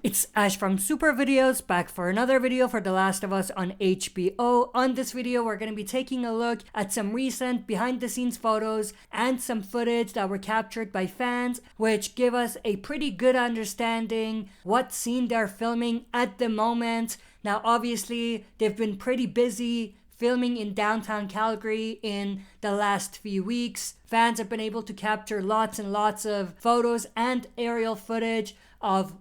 It's Ash from Super Videos, back for another video for The Last of Us on HBO. On this video, we're going to be taking a look at some recent behind-the-scenes photos and some footage that were captured by fans, which give us a pretty good understanding what scene they're filming at the moment. Now, obviously, they've been pretty busy filming in downtown Calgary in the last few weeks. Fans have been able to capture lots and lots of photos and aerial footage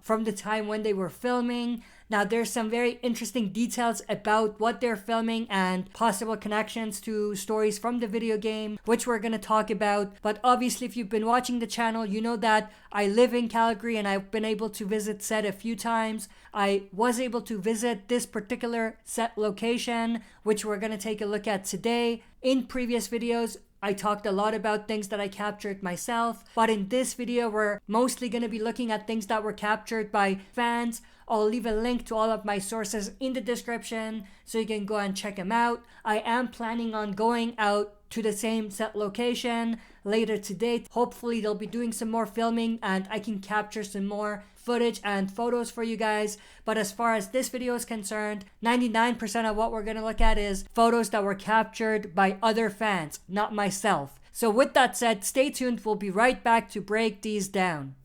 from the time when they were filming. Now, there's some very interesting details about what they're filming and possible connections to stories from the video game, which we're going to talk about. But obviously, if you've been watching the channel, you know that I live in Calgary and I've been able to visit set a few times. I was able to visit this particular set location, which we're going to take a look at today. In previous videos, I talked a lot about things that I captured myself, but in this video, we're mostly going to be looking at things that were captured by fans. I'll leave a link to all of my sources in the description so you can go and check them out. I am planning on going out to the same set location later today. Hopefully they'll be doing some more filming and I can capture some more footage and photos for you guys. But as far as this video is concerned, 99% of what we're going to look at is photos that were captured by other fans, not myself. So with that said, stay tuned. We'll be right back to break these down.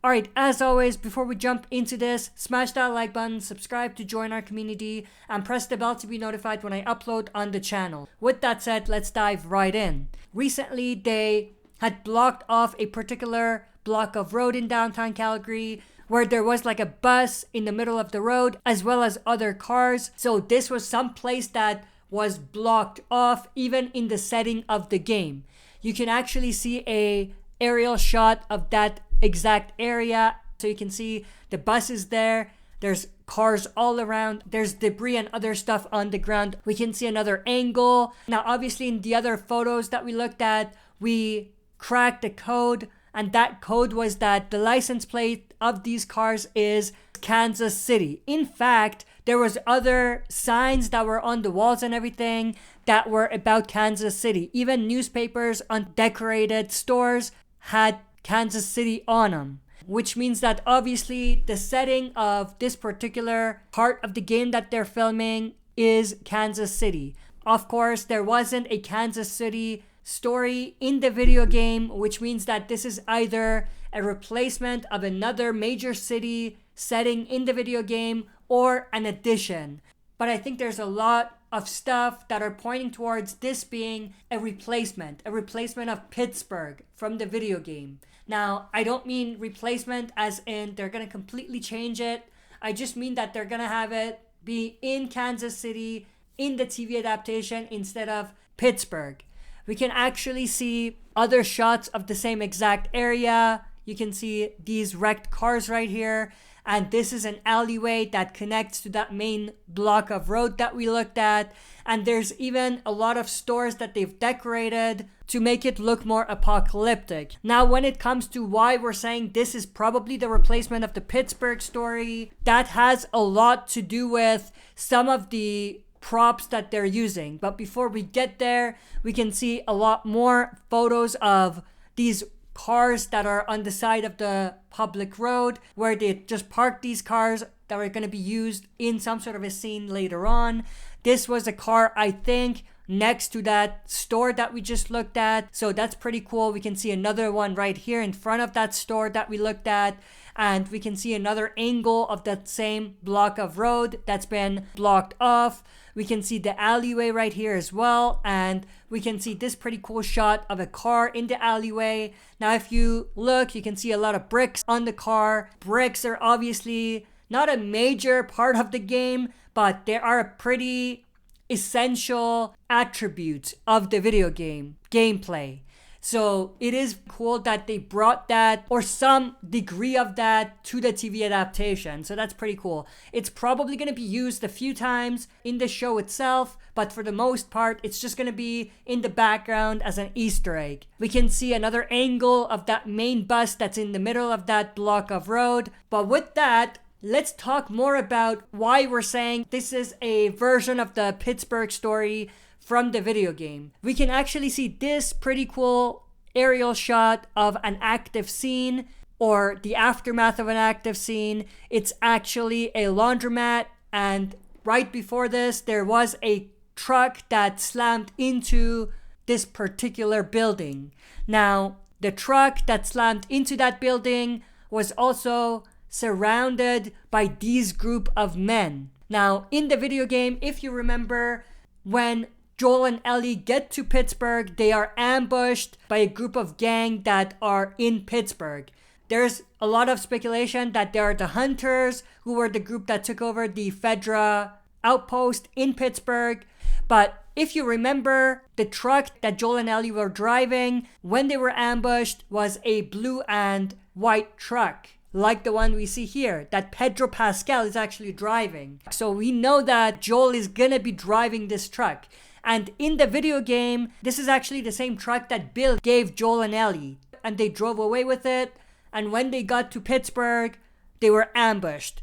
Alright, as always, before we jump into this, smash that like button, subscribe to join our community, and press the bell to be notified when I upload on the channel. With that said, let's dive right in. Recently, they had blocked off a particular block of road in downtown Calgary where there was like a bus in the middle of the road as well as other cars. So this was some place that was blocked off even in the setting of the game. You can actually see a aerial shot of that exact area, so you can see the bus is there, there's cars all around, there's debris and other stuff on the ground. We can see another angle. Now obviously in the other photos that we looked at, we cracked the code, and that code was that the license plate of these cars is Kansas City. In fact, there was other signs that were on the walls and everything that were about Kansas City. Even newspapers on decorated stores had Kansas City on them, which means that obviously the setting of this particular part of the game that they're filming is Kansas City. Of course, there wasn't a Kansas City story in the video game, which means that this is either a replacement of another major city setting in the video game or an addition. But I think there's a lot of stuff that are pointing towards this being a replacement of Pittsburgh from the video game. Now, I don't mean replacement as in they're going to completely change it. I just mean that they're going to have it be in Kansas City in the TV adaptation instead of Pittsburgh. We can actually see other shots of the same exact area. You can see these wrecked cars right here. And this is an alleyway that connects to that main block of road that we looked at. And there's even a lot of stores that they've decorated to make it look more apocalyptic. Now, when it comes to why we're saying this is probably the replacement of the Pittsburgh story, that has a lot to do with some of the props that they're using. But before we get there, we can see a lot more photos of these cars that are on the side of the public road where they just parked these cars that are going to be used in some sort of a scene later on. This was a car, I think, next to that store that we just looked at. So that's pretty cool. We can see another one right here in front of that store that we looked at. And we can see another angle of that same block of road that's been blocked off. We can see the alleyway right here as well. And we can see this pretty cool shot of a car in the alleyway. Now, if you look, you can see a lot of bricks on the car. Bricks are obviously not a major part of the game, but they are a pretty essential attribute of the video game gameplay. So it is cool that they brought that or some degree of that to the TV adaptation. So that's pretty cool. It's probably going to be used a few times in the show itself, but for the most part, it's just going to be in the background as an Easter egg. We can see another angle of that main bus that's in the middle of that block of road. But with that, let's talk more about why we're saying this is a version of the Pittsburgh story from the video game. We can actually see this pretty cool aerial shot of an active scene, or the aftermath of an active scene. It's actually a laundromat, and right before this, there was a truck that slammed into this particular building. Now, the truck that slammed into that building was also surrounded by these group of men. Now, in the video game, if you remember, when Joel and Ellie get to Pittsburgh, they are ambushed by a group of gang that are in Pittsburgh. There's a lot of speculation that they are the Hunters, who were the group that took over the Fedra outpost in Pittsburgh. But if you remember, the truck that Joel and Ellie were driving when they were ambushed was a blue and white truck, like the one we see here, that Pedro Pascal is actually driving. So we know that Joel is gonna be driving this truck. And in the video game, this is actually the same truck that Bill gave Joel and Ellie, and they drove away with it. And when they got to Pittsburgh, they were ambushed.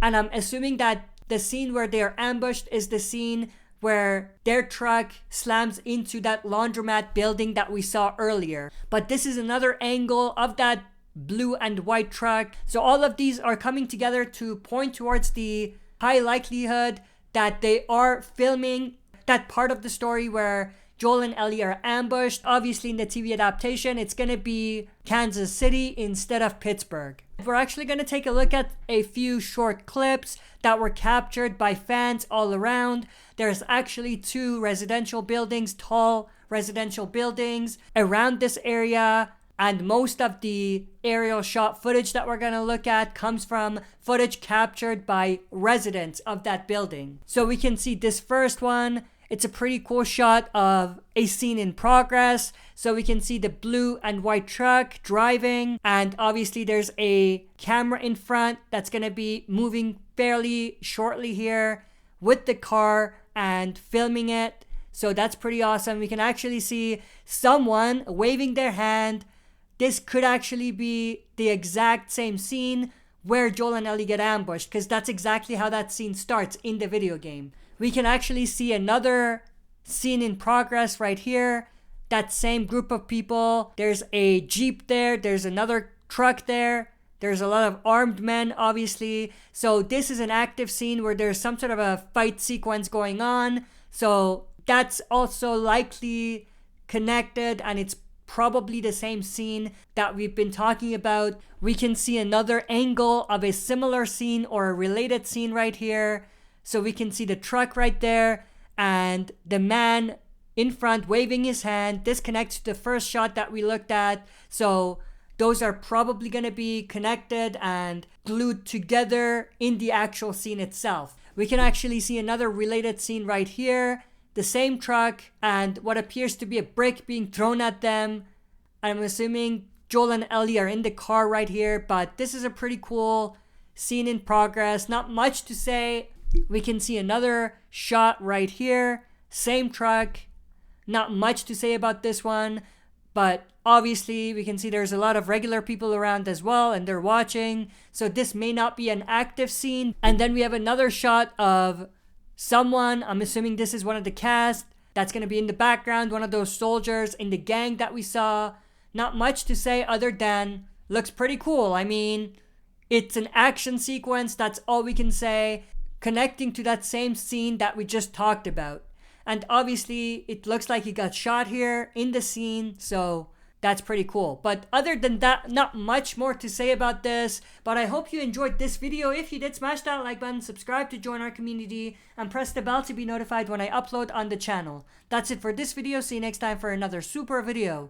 And I'm assuming that the scene where they are ambushed is the scene where their truck slams into that laundromat building that we saw earlier. But this is another angle of that blue and white truck. So all of these are coming together to point towards the high likelihood that they are filming that part of the story where Joel and Ellie are ambushed. Obviously, in the TV adaptation, it's going to be Kansas City instead of Pittsburgh. We're actually going to take a look at a few short clips that were captured by fans all around. There's actually 2 residential buildings, tall residential buildings around this area. And most of the aerial shot footage that we're going to look at comes from footage captured by residents of that building. So we can see this first one. It's a pretty cool shot of a scene in progress. So we can see the blue and white truck driving. And obviously there's a camera in front that's going to be moving fairly shortly here with the car and filming it. So that's pretty awesome. We can actually see someone waving their hand. This could actually be the exact same scene where Joel and Ellie get ambushed, because that's exactly how that scene starts in the video game. We can actually see another scene in progress right here. That same group of people. There's a Jeep there. There's another truck there. There's a lot of armed men, obviously. So this is an active scene where there's some sort of a fight sequence going on. So that's also likely connected, and it's probably the same scene that we've been talking about. We can see another angle of a similar scene or a related scene right here. So we can see the truck right there and the man in front waving his hand. This connects to the first shot that we looked at. So those are probably going to be connected and glued together in the actual scene itself. We can actually see another related scene right here. The same truck and what appears to be a brick being thrown at them. I'm assuming Joel and Ellie are in the car right here, but this is a pretty cool scene in progress. Not much to say. We can see another shot right here. Same truck. Not much to say about this one, but obviously we can see there's a lot of regular people around as well, and they're watching. So this may not be an active scene. And then we have another shot of someone, I'm assuming this is one of the cast, that's going to be in the background, one of those soldiers in the gang that we saw. Not much to say other than looks pretty cool. I mean, it's an action sequence, that's all we can say, connecting to that same scene that we just talked about. And obviously it looks like he got shot here in the scene, so that's pretty cool. But other than that, not much more to say about this. But I hope you enjoyed this video. If you did, smash that like button, subscribe to join our community, and press the bell to be notified when I upload on the channel. That's it for this video. See you next time for another super video.